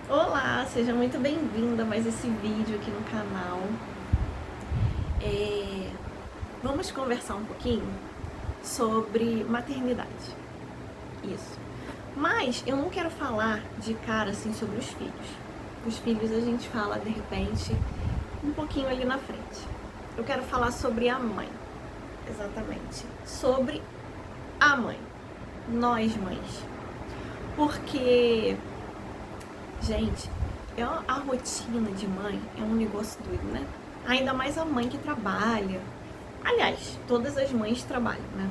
Olá, seja muito bem-vinda a mais esse vídeo aqui no canal. Vamos conversar um pouquinho sobre maternidade. Isso. Mas eu não quero falar de cara assim sobre os filhos. Os filhos a gente fala de repente um pouquinho ali na frente. Eu quero falar sobre a mãe. Exatamente. Sobre a mãe. Nós mães. Porque gente, a rotina de mãe é um negócio doido, né? Ainda mais a mãe que trabalha. Aliás, todas as mães trabalham, né?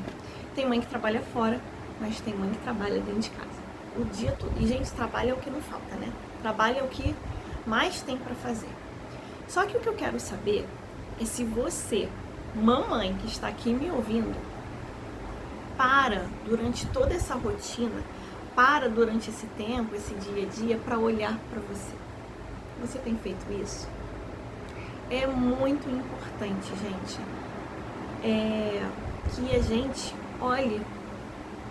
Tem mãe que trabalha fora, mas tem mãe que trabalha dentro de casa. O dia todo. E, gente, trabalho é o que não falta, né? Trabalho é o que mais tem pra fazer. Só que o que eu quero saber é se você, mamãe que está aqui me ouvindo, para durante toda essa rotina, para durante esse tempo, esse dia a dia, para olhar para você. Você tem feito isso? É muito importante, gente, que a gente olhe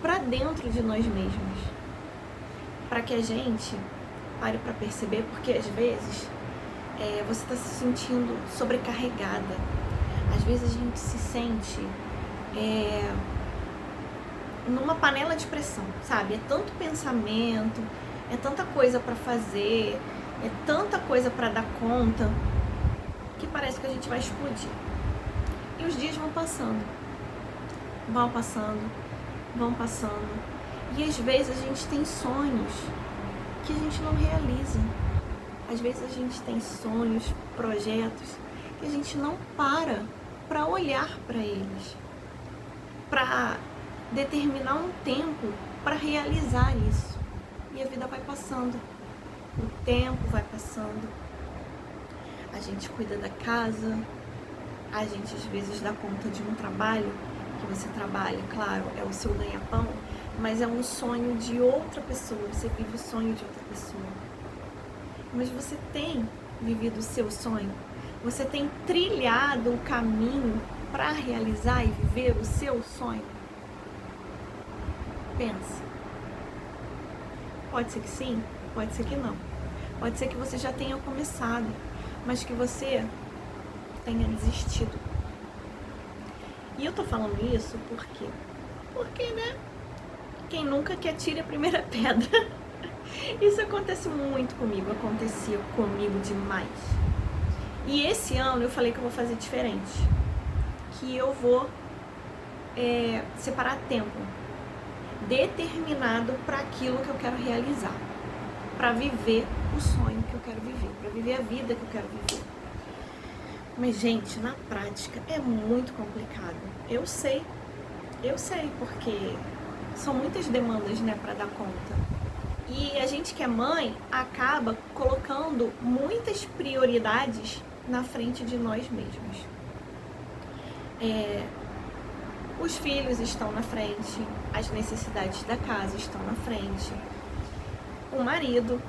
para dentro de nós mesmos, para que a gente pare para perceber, porque às vezes você está se sentindo sobrecarregada, às vezes a gente se sente numa panela de pressão, sabe? É tanto pensamento, é tanta coisa para fazer, é tanta coisa para dar conta, que parece que a gente vai explodir. E os dias vão passando, vão passando, vão passando. E às vezes a gente tem sonhos que a gente não realiza. Às vezes a gente tem sonhos, projetos, que a gente não para olhar para eles, para determinar um tempo para realizar isso. E a vida vai passando, o tempo vai passando, a gente cuida da casa, a gente às vezes dá conta de um trabalho que você trabalha, claro, é o seu ganha-pão, mas é um sonho de outra pessoa, você vive o sonho de outra pessoa. Mas você tem vivido o seu sonho? Você tem trilhado o caminho para realizar e viver o seu sonho? Pensa. Pode ser que sim, pode ser que não. Pode ser que você já tenha começado, mas que você tenha desistido. E eu tô falando isso por quê? Porque, né? Quem nunca que atire a primeira pedra. Isso acontece muito comigo, acontecia comigo demais. E esse ano eu falei que eu vou fazer diferente. Que eu vou separar tempo determinado para aquilo que eu quero realizar, para viver o sonho que eu quero viver, para viver a vida que eu quero viver. Mas, gente, na prática é muito complicado. Eu sei, porque são muitas demandas, né, para dar conta. E a gente que é mãe acaba colocando muitas prioridades na frente de nós mesmos. Os filhos estão na frente, as necessidades da casa estão na frente, o marido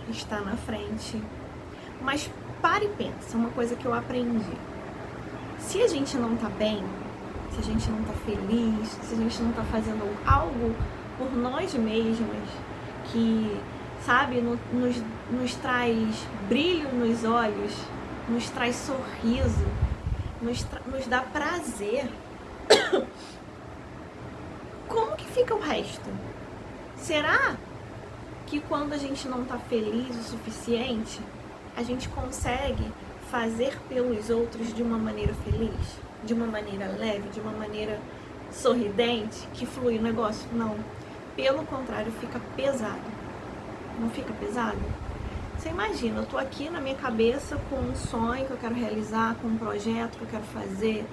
está na frente. Mas pare e pensa, uma coisa que eu aprendi. Se a gente não tá bem, se a gente não tá feliz, se a gente não tá fazendo algo por nós mesmas, que, sabe, nos traz brilho nos olhos, nos traz sorriso, nos dá prazer, como que fica o resto? Será que quando a gente não tá feliz o suficiente, a gente consegue fazer pelos outros de uma maneira feliz, de uma maneira leve, de uma maneira sorridente, que flui o negócio? Não. Pelo contrário, fica pesado. Não fica pesado? Você imagina, eu tô aqui na minha cabeça com um sonho que eu quero realizar, com um projeto que eu quero fazer,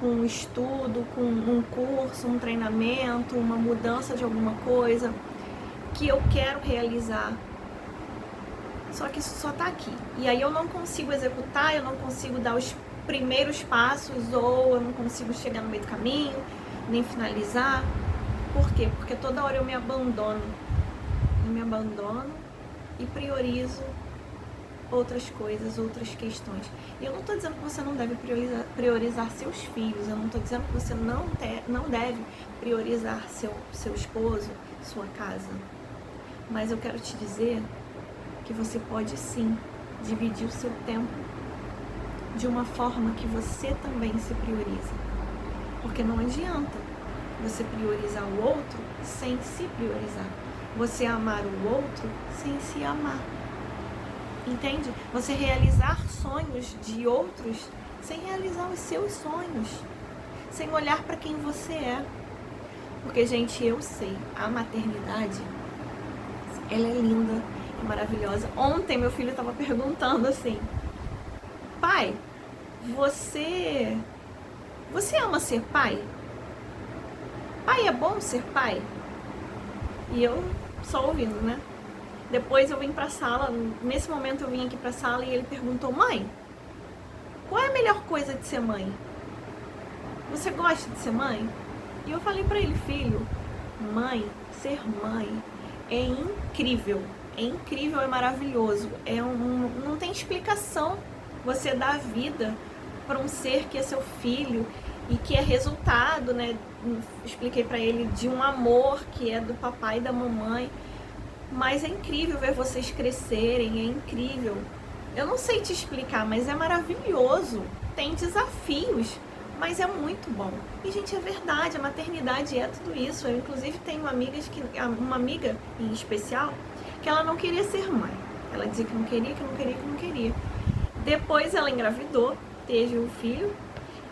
com um estudo, com um curso, um treinamento, uma mudança de alguma coisa que eu quero realizar. Só que isso só tá aqui. E aí eu não consigo executar, eu não consigo dar os primeiros passos, ou eu não consigo chegar no meio do caminho, nem finalizar. Por quê? Porque toda hora eu me abandono. Eu me abandono e priorizo outras coisas, outras questões. E eu não tô dizendo que você não deve priorizar seus filhos, eu não tô dizendo que você não deve priorizar seu esposo, sua casa. Mas eu quero te dizer que você pode sim dividir o seu tempo de uma forma que você também se prioriza. Porque não adianta você priorizar o outro sem se priorizar. Você amar o outro sem se amar. Entende? Você realizar sonhos de outros sem realizar os seus sonhos. Sem olhar para quem você é. Porque, gente, eu sei, a maternidade, ela é linda, é maravilhosa. Ontem meu filho estava perguntando assim: pai, você ama ser pai? Pai, é bom ser pai? E eu só ouvindo, né? Depois eu vim pra sala, nesse momento eu vim aqui pra sala e ele perguntou: mãe, qual é a melhor coisa de ser mãe? Você gosta de ser mãe? E eu falei pra ele: filho, ser mãe é incrível, é maravilhoso, não tem explicação você dar vida para um ser que é seu filho e que é resultado, né? Expliquei pra ele de um amor que é do papai e da mamãe, mas é incrível ver vocês crescerem, é incrível. Eu não sei te explicar, mas é maravilhoso, tem desafios, mas é muito bom. E, gente, é verdade, a maternidade é tudo isso. Eu, inclusive, tenho uma amiga em especial, que ela não queria ser mãe. Ela dizia que não queria. Depois ela engravidou, teve um filho,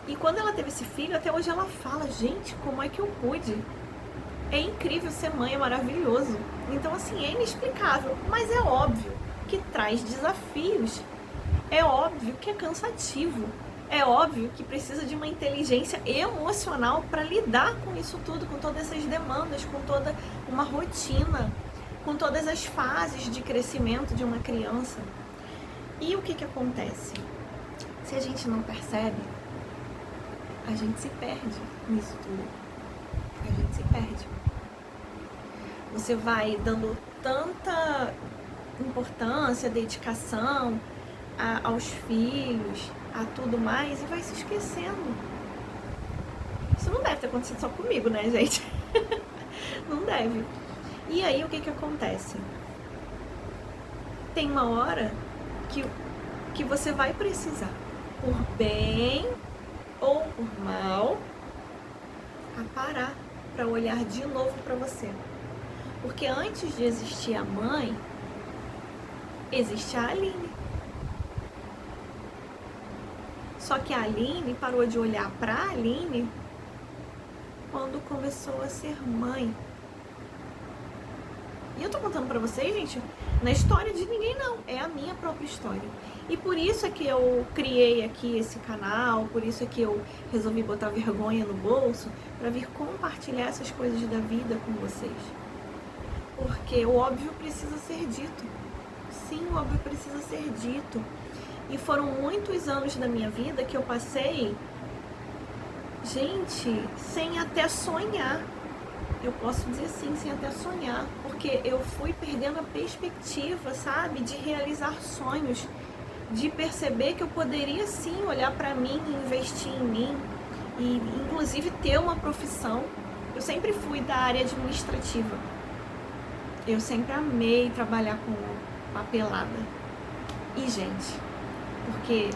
e quando ela teve esse filho, até hoje ela fala: gente, como é que eu pude? É incrível ser mãe, é maravilhoso. Então, assim, é inexplicável, mas é óbvio que traz desafios. É óbvio que é cansativo. É óbvio que precisa de uma inteligência emocional para lidar com isso tudo, com todas essas demandas, com toda uma rotina, com todas as fases de crescimento de uma criança. E o que acontece? Se a gente não percebe, a gente se perde nisso tudo. A gente se perde. Você vai dando tanta importância, dedicação aos filhos, a tudo mais, e vai se esquecendo. Isso não deve ter acontecido só comigo, né, gente? Não deve. E aí, o que acontece? Tem uma hora que você vai precisar, por bem ou por mal, a parar para olhar de novo para você. Porque antes de existir a mãe, existe a Aline. Só que a Aline parou de olhar para a Aline quando começou a ser mãe. E eu tô contando pra vocês, gente, na história de ninguém não, é a minha própria história. E por isso é que eu criei aqui esse canal, por isso é que eu resolvi botar vergonha no bolso pra vir compartilhar essas coisas da vida com vocês. Porque o óbvio precisa ser dito. Sim, o óbvio precisa ser dito. E foram muitos anos da minha vida que eu passei, gente, sem até sonhar. Eu posso dizer assim, sem até sonhar, porque eu fui perdendo a perspectiva, sabe, de realizar sonhos, de perceber que eu poderia sim olhar pra mim e investir em mim, e inclusive ter uma profissão. Eu sempre fui da área administrativa, eu sempre amei trabalhar com papelada. E, gente, porque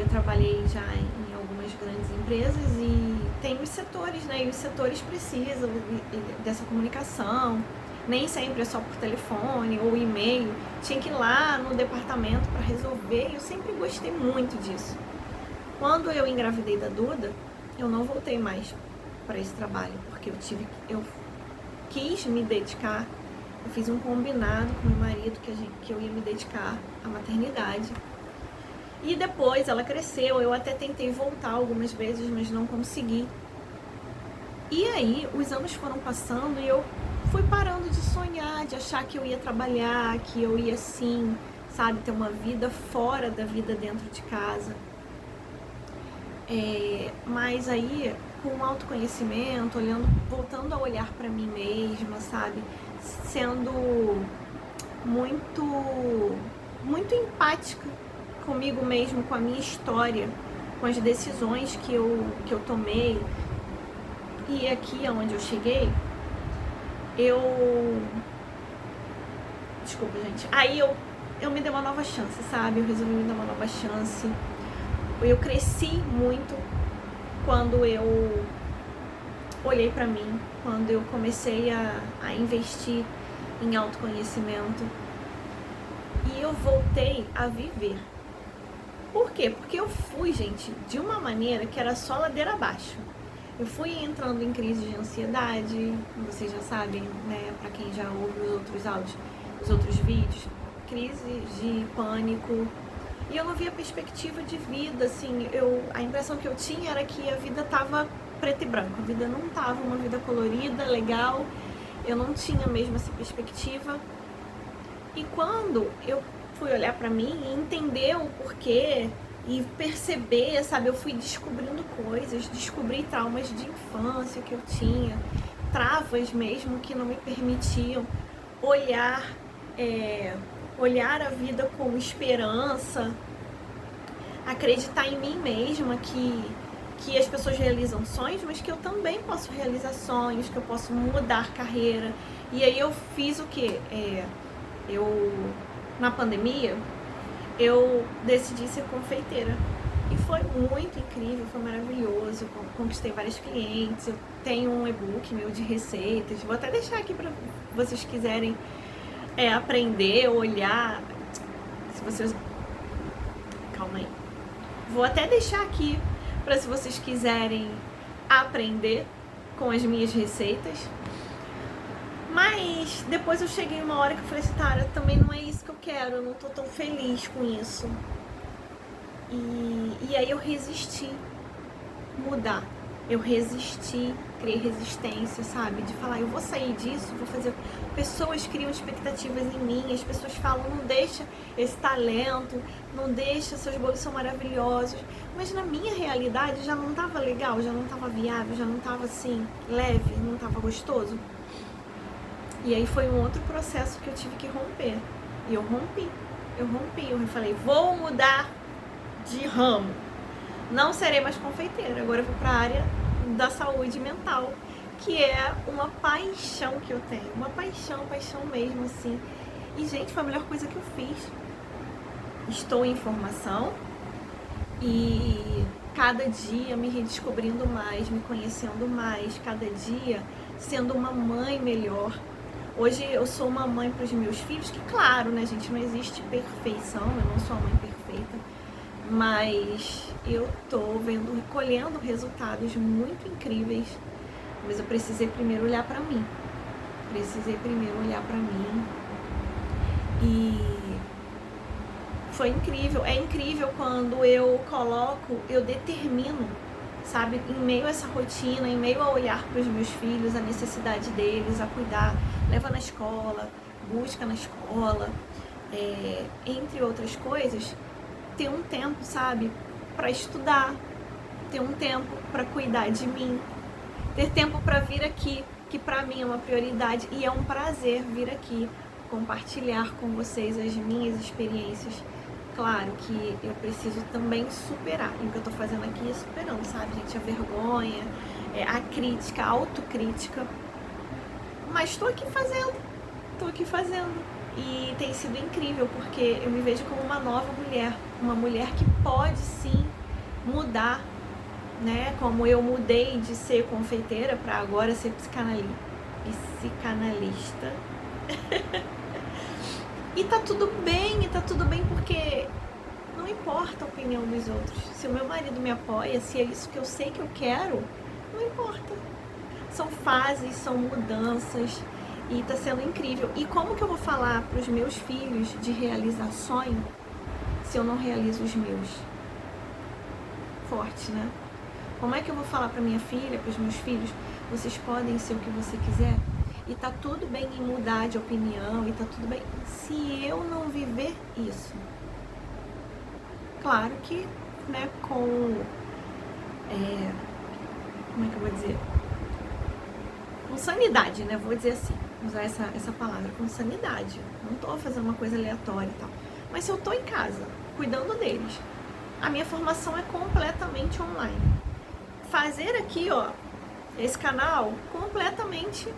eu trabalhei já em algumas grandes empresas e tem os setores, né? E os setores precisam dessa comunicação. Nem sempre é só por telefone ou e-mail. Tinha que ir lá no departamento para resolver. E eu sempre gostei muito disso. Quando eu engravidei da Duda, eu não voltei mais para esse trabalho, porque eu quis me dedicar. Eu fiz um combinado com meu marido que eu ia me dedicar à maternidade. E depois ela cresceu, eu até tentei voltar algumas vezes, mas não consegui. E aí os anos foram passando e eu fui parando de sonhar, de achar que eu ia trabalhar, que eu ia sim, sabe, ter uma vida fora da vida dentro de casa. Mas aí, com o autoconhecimento, voltando a olhar pra mim mesma, sabe, sendo muito empática comigo mesmo, com a minha história, com as decisões que eu tomei, e aqui aonde eu cheguei, eu Desculpa, gente. Aí eu me dei uma nova chance, sabe? Eu resolvi me dar uma nova chance. Eu cresci muito quando eu olhei pra mim, quando eu comecei a investir em autoconhecimento. E eu voltei a viver. Por quê? Porque eu fui, gente, de uma maneira que era só ladeira abaixo. Eu fui entrando em crise de ansiedade, vocês já sabem, né, pra quem já ouve os outros áudios, os outros vídeos, crise de pânico. E eu não via perspectiva de vida, assim, a impressão que eu tinha era que a vida tava preto e branco, a vida não tava uma vida colorida, legal, eu não tinha mesmo essa perspectiva. E quando eu fui olhar pra mim e entender o porquê e perceber, sabe, eu fui descobrindo coisas, descobri traumas de infância que eu tinha, travas mesmo que não me permitiam olhar a vida com esperança, acreditar em mim mesma, que as pessoas realizam sonhos, mas que eu também posso realizar sonhos, que eu posso mudar carreira. E aí eu fiz o quê? Na pandemia, eu decidi ser confeiteira. E foi muito incrível, foi maravilhoso. Eu conquistei vários clientes. Eu tenho um e-book meu de receitas. Vou até deixar aqui para vocês quiserem aprender, olhar. Se vocês. Calma aí. Vou até deixar aqui para se vocês quiserem aprender com as minhas receitas. Mas depois eu cheguei uma hora que eu falei assim, Tara, também não é isso que eu quero, eu não tô tão feliz com isso. E aí eu resisti mudar. Eu resisti, criei resistência, sabe? De falar, eu vou sair disso, vou fazer... Pessoas criam expectativas em mim, as pessoas falam, não deixa esse talento, não deixa, seus bolos são maravilhosos. Mas na minha realidade já não tava legal, já não tava viável, já não tava assim, leve, não tava gostoso. E aí foi um outro processo que eu tive que romper. E eu rompi. Eu falei, vou mudar de ramo. Não serei mais confeiteira. Agora eu vou para a área da saúde mental, que é uma paixão que eu tenho. Uma paixão mesmo, assim. E, gente, foi a melhor coisa que eu fiz. Estou em formação e cada dia me redescobrindo mais, me conhecendo mais, cada dia sendo uma mãe melhor. Hoje eu sou uma mãe para os meus filhos, que claro, né, gente, não existe perfeição, eu não sou a mãe perfeita, mas eu tô colhendo resultados muito incríveis, mas eu precisei primeiro olhar para mim, e foi incrível, é incrível quando eu determino, sabe, em meio a essa rotina, em meio a olhar para os meus filhos, a necessidade deles, a cuidar, leva na escola, busca na escola, entre outras coisas, ter um tempo, sabe, para estudar, ter um tempo para cuidar de mim, ter tempo para vir aqui, que para mim é uma prioridade e é um prazer vir aqui compartilhar com vocês as minhas experiências. Claro que eu preciso também superar, e o que eu tô fazendo aqui é superando, sabe, gente, a vergonha, a crítica, a autocrítica, mas tô aqui fazendo, e tem sido incrível, porque eu me vejo como uma nova mulher, uma mulher que pode sim mudar, né, como eu mudei de ser confeiteira para agora ser psicanalista. E tá tudo bem porque não importa a opinião dos outros. Se o meu marido me apoia, se é isso que eu sei que eu quero, não importa. São fases, são mudanças e tá sendo incrível. E como que eu vou falar pros meus filhos de realizar sonho se eu não realizo os meus? Forte, né? Como é que eu vou falar pra minha filha, pros meus filhos, vocês podem ser o que você quiser? E tá tudo bem em mudar de opinião, e tá tudo bem se eu não viver isso. Claro que, né, como é que eu vou dizer? Com sanidade, né, vou dizer assim, usar essa palavra, com sanidade. Não tô fazendo uma coisa aleatória e tal. Mas se eu tô em casa, cuidando deles, a minha formação é completamente online. Fazer aqui, ó, esse canal completamente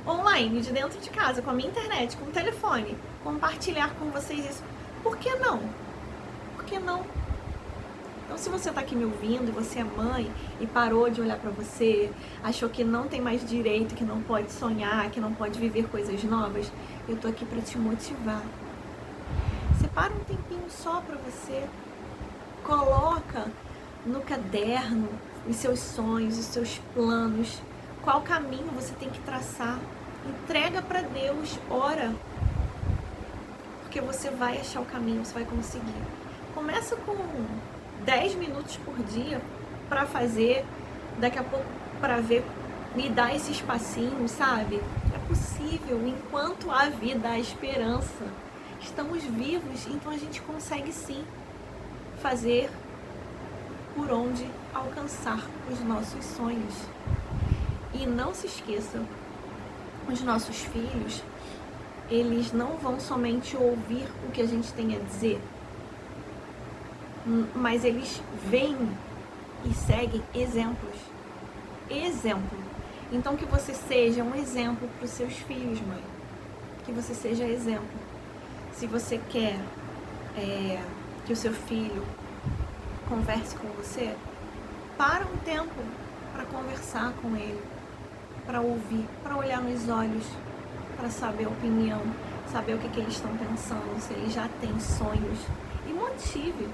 online, de dentro de casa, com a minha internet, com o telefone, compartilhar com vocês isso. Por que não? Por que não? Então, se você tá aqui me ouvindo e você é mãe e parou de olhar pra você, achou que não tem mais direito, que não pode sonhar, que não pode viver coisas novas, eu tô aqui pra te motivar. Separa um tempinho só pra você. Coloca no caderno os seus sonhos, os seus planos, qual caminho você tem que traçar. Entrega pra Deus, ora. Porque você vai achar o caminho, você vai conseguir. Começa com 10 minutos por dia para fazer, daqui a pouco para ver, me dar esse espacinho, sabe? É possível, enquanto há vida, há esperança. Estamos vivos, então a gente consegue sim fazer por onde alcançar os nossos sonhos. E não se esqueça, os nossos filhos, eles não vão somente ouvir o que a gente tem a dizer, mas eles veem e seguem exemplos. Exemplo. Então que você seja um exemplo para os seus filhos, mãe. Que você seja exemplo. Se você quer que o seu filho converse com você, para um tempo para conversar com ele, para ouvir, para olhar nos olhos, para saber a opinião, saber o que eles estão pensando, se eles já têm sonhos. E motive.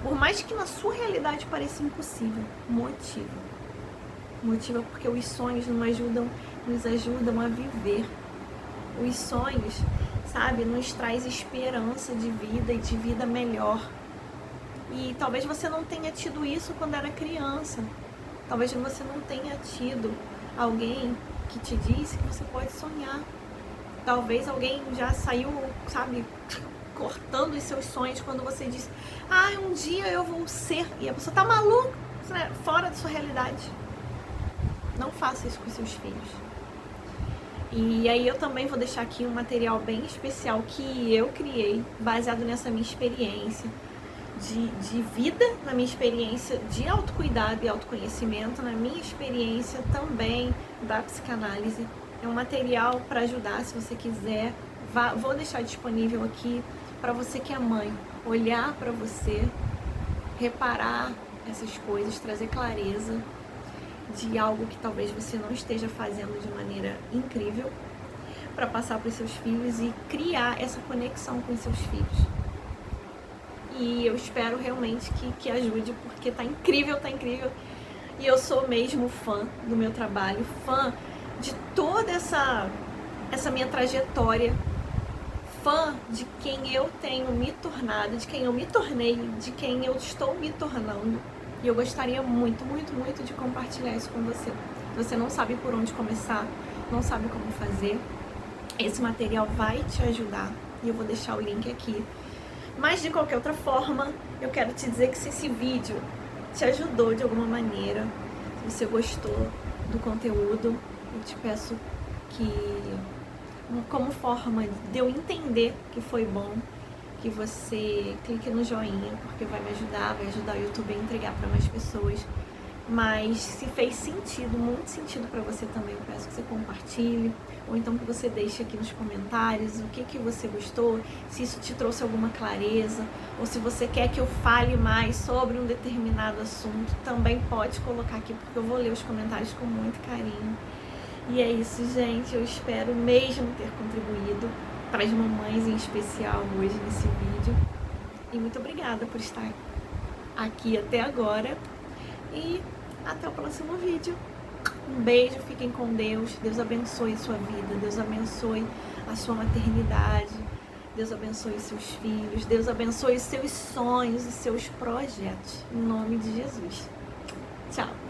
Por mais que na sua realidade pareça impossível, motiva. Motiva porque os sonhos nos ajudam a viver. Os sonhos, sabe, nos traz esperança de vida e de vida melhor. E talvez você não tenha tido isso quando era criança. Talvez você não tenha tido alguém que te disse que você pode sonhar. Talvez alguém já saiu, sabe, cortando os seus sonhos quando você disse: ah, um dia eu vou ser. E a pessoa tá maluca, fora da sua realidade. Não faça isso com seus filhos. E aí eu também vou deixar aqui um material bem especial que eu criei, baseado nessa minha experiência de vida, na minha experiência de autocuidado e autoconhecimento, na minha experiência também da psicanálise. É um material para ajudar, se você quiser. Vou deixar disponível aqui para você que é mãe, olhar para você, reparar essas coisas, trazer clareza de algo que talvez você não esteja fazendo de maneira incrível, para passar para os seus filhos e criar essa conexão com os seus filhos. E eu espero realmente que ajude, porque tá incrível, tá incrível. E eu sou mesmo fã do meu trabalho, fã de toda essa minha trajetória, fã de quem eu tenho me tornado, de quem eu me tornei, de quem eu estou me tornando. E eu gostaria muito, muito, muito de compartilhar isso com você. Se você não sabe por onde começar, não sabe como fazer, esse material vai te ajudar. E eu vou deixar o link aqui. Mas de qualquer outra forma, eu quero te dizer que se esse vídeo te ajudou de alguma maneira, se você gostou do conteúdo, eu te peço que, como forma de eu entender que foi bom, que você clique no joinha, porque vai me ajudar, vai ajudar o YouTube a entregar para mais pessoas. Mas se fez sentido, muito sentido para você também, eu peço que você compartilhe, ou então que você deixe aqui nos comentários o que você gostou, se isso te trouxe alguma clareza, ou se você quer que eu fale mais sobre um determinado assunto, também pode colocar aqui, porque eu vou ler os comentários com muito carinho. E é isso, gente, eu espero mesmo ter contribuído para as mamães em especial hoje nesse vídeo. E muito obrigada por estar aqui até agora. E até o próximo vídeo. Um beijo, fiquem com Deus. Deus abençoe a sua vida. Deus abençoe a sua maternidade. Deus abençoe os seus filhos. Deus abençoe os seus sonhos e seus projetos. Em nome de Jesus. Tchau.